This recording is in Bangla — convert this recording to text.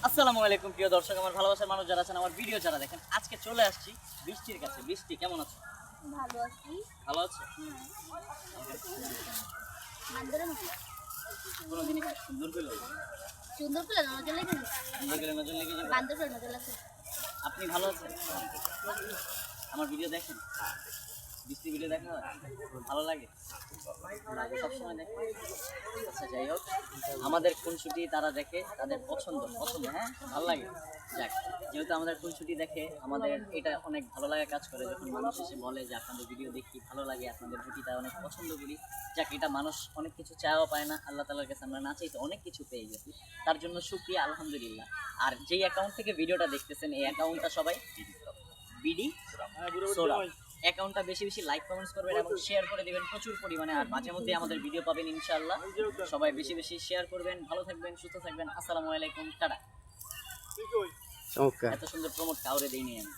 আসসালামু আলাইকুম প্রিয় দর্শক, আমার ভালোবাসার মানুষ যারা আছেন, আমার ভিডিও যারা দেখেন, আজকে চলে আসছি বৃষ্টির কাছে। বৃষ্টি কেমন আছো? ভালো আছি। ভালো আছে? বান্দরের মতো। কোনো জিনিস সুন্দর করে সুন্দর করে নজর লেগে সুন্দর করে নজর লেগে যাবে। বান্দর করে নজর লাগছে। আপনি ভালো আছেন? আমার ভিডিও দেখেন? বৃষ্টি ভিডিও দেখা হয়? ভালো লাগে? সবসময় দেখে? আচ্ছা, যাই হোক, আমাদের খুনসুটি তারা দেখে, তাদের পছন্দ পছন্দ হ্যাঁ ভালো লাগে। যাক, যেহেতু আমাদের খুনসুটি দেখে, আমাদের এটা অনেক ভালো লাগা কাজ করে যখন মানুষ এসে বলে যে আপনাদের ভিডিও দেখি, ভালো লাগে, আপনাদের জুটিটা অনেক পছন্দ করি। যাক, এটা মানুষ অনেক কিছু চাওয়া পায় না, আল্লাহ তাআলার কাছে আমরা না চাইতে অনেক কিছু পেয়ে গেছি, তার জন্য শুকরিয়া, আলহামদুলিল্লাহ। আর যেই অ্যাকাউন্ট থেকে ভিডিওটা দেখতেছেন, এই অ্যাকাউন্টটা সবাই বিডি সোরা অ্যাকাউন্টটা বেশি বেশি লাইক কমেন্টস করবেন এবং শেয়ার করে দিবেন প্রচুর পরিমাণে। আর মাঝে মধ্যে আমাদের ভিডিও পাবেন ইনশাআল্লাহ। সবাই বেশি বেশি শেয়ার করবেন। ভালো থাকবেন, সুস্থ থাকবেন। আসসালামু আলাইকুম, টাটা। চমৎকার। এত সুন্দর প্রমোট কাউরে দেইনি আমি।